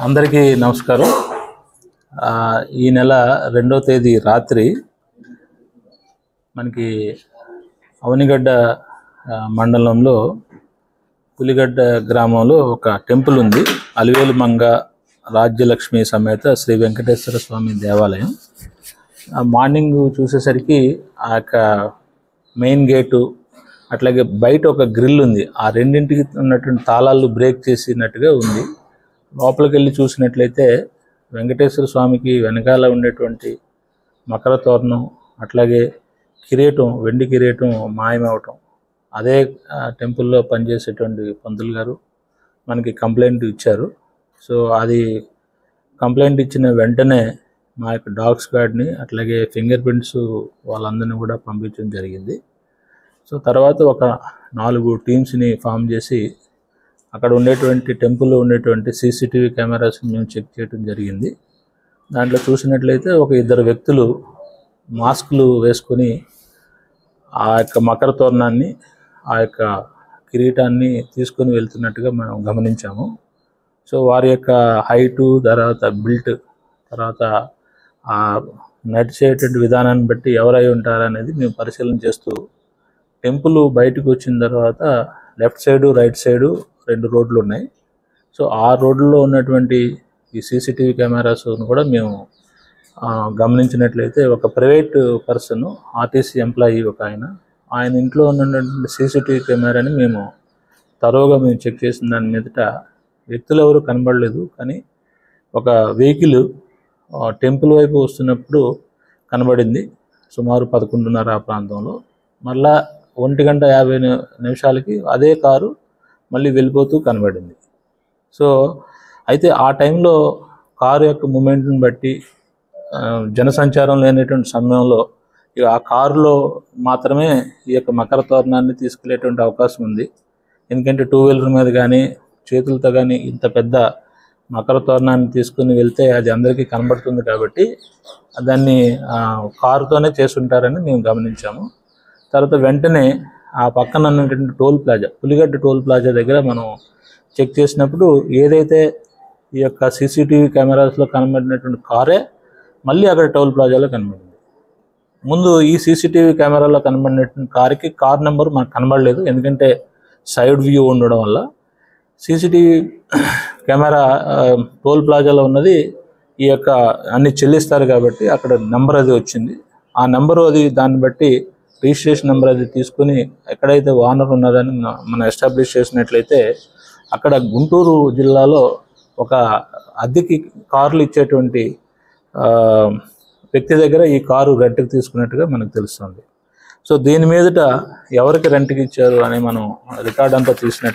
అందరికీ నమస్కారం. ఈ నెల 2వ తేదీ రాత్రి మనకి అవనిగడ్డ మండలంలో పులిగడ్డ గ్రామంలో ఒక టెంపుల్ ఉంది. అలివేలు మంగ రాజ్యలక్ష్మి సమేత శ్రీ వెంకటేశ్వర స్వామి దేవాలయం. మార్నింగ్ చూసేసరికి ఆ యొక్క మెయిన్ గేటు అట్లాగే బయట ఒక గ్రిల్ ఉంది. ఆ రెండింటికి ఉన్నటువంటి తాళాలు బ్రేక్ చేసినట్టుగా ఉంది. లోపలికి వెళ్ళి చూసినట్లయితే వెంకటేశ్వర స్వామికి వెనకాల ఉండేటువంటి మకర తోరణం అట్లాగే కిరీటం, వెండి కిరీటం మాయమవటం. అదే టెంపుల్లో పనిచేసేటువంటి పంతులు గారు మనకి కంప్లైంట్ ఇచ్చారు. సో అది కంప్లైంట్ ఇచ్చిన వెంటనే మా యొక్క డాగ్ స్క్వాడ్ని అట్లాగే ఫింగర్ ప్రింట్స్ వాళ్ళందరినీ కూడా పంపించడం జరిగింది. సో తర్వాత ఒక 4 టీమ్స్ని ఫామ్ చేసి అక్కడ ఉండేటువంటి టెంపుల్లో ఉండేటువంటి సీసీటీవీ కెమెరాస్ని మేము చెక్ చేయడం జరిగింది. దాంట్లో చూసినట్లయితే ఒక 2 వ్యక్తులు మాస్కులు వేసుకొని ఆ యొక్క మకర తోరణాన్ని, ఆ యొక్క కిరీటాన్ని తీసుకొని వెళ్తున్నట్టుగా మనం గమనించాము. సో వారి యొక్క హైటు, తర్వాత బిల్ట్, తర్వాత ఆ నడిచేటువంటి విధానాన్ని బట్టి ఎవరై ఉంటారనేది మేము పరిశీలన చేస్తూ టెంపుల్ బయటకు వచ్చిన తర్వాత లెఫ్ట్ సైడు, రైట్ సైడు 2 రోడ్లు ఉన్నాయి. సో ఆ రోడ్లలో ఉన్నటువంటి ఈ సీసీటీవీ కెమెరాస్ను కూడా మేము గమనించినట్లయితే ఒక ప్రైవేట్ పర్సన్, ఆర్టీసీ ఎంప్లాయీ ఒక ఆయన ఇంట్లో ఉన్నటువంటి సీసీటీవీ కెమెరాని మేము తరోగా చెక్ చేసిన దాని మీదట వ్యక్తులు ఎవరు కనబడలేదు. కానీ ఒక వెహికల్ టెంపుల్ వైపు వస్తున్నప్పుడు కనబడింది. సుమారు 11:30 ఆ ప్రాంతంలో. మళ్ళా 1:50 అదే కారు మళ్ళీ వెళ్ళిపోతూ కనబడింది. సో అయితే ఆ టైంలో కారు యొక్క మూమెంట్ని బట్టి జనసంచారం లేనటువంటి సమయంలో ఆ కారులో మాత్రమే ఈ యొక్క మకర తోరణాన్ని తీసుకెళ్లేటువంటి అవకాశం ఉంది. ఎందుకంటే 2 వీలర్ మీద కానీ చేతులతో కానీ ఇంత పెద్ద మకర తోరణాన్ని తీసుకుని వెళ్తే అది అందరికీ కనబడుతుంది. కాబట్టి దాన్ని కారుతోనే చేసుంటారని మేము గమనించాము. తర్వాత వెంటనే ఆ పక్కన ఉన్నటువంటి toll plaza, Puligadda toll plaza దగ్గర మనం చెక్ చేసినప్పుడు ఏదైతే ఈ యొక్క సీసీటీవీ కెమెరాస్లో కనబడినటువంటి కారే మళ్ళీ అక్కడ టోల్ ప్లాజాలో కనబడింది. ముందు ఈ సీసీటీవీ కెమెరాలో కనబడినటువంటి కారుకి కార్ నెంబర్ మనకు కనబడలేదు. ఎందుకంటే సైడ్ వ్యూ ఉండడం వల్ల. సీసీటీవీ కెమెరా టోల్ ప్లాజాలో ఉన్నది ఈ యొక్క అన్ని చెల్లిస్తారు కాబట్టి అక్కడ నెంబర్ అది వచ్చింది. ఆ నెంబరు అది దాన్ని బట్టి రిజిస్ట్రేషన్ నెంబర్ అది తీసుకుని ఎక్కడైతే ఓనర్ ఉన్నదని మనం ఎస్టాబ్లిష్ చేసినట్లయితే అక్కడ గుంటూరు జిల్లాలో ఒక అద్దెకి కార్లు ఇచ్చేటువంటి వ్యక్తి దగ్గర ఈ కారు రెంట్కి తీసుకున్నట్టుగా మనకు తెలుస్తుంది. సో దీని మీదట ఎవరికి రెంట్కి ఇచ్చారు అని మనం రికార్డ్ అంతా తీసినట్టు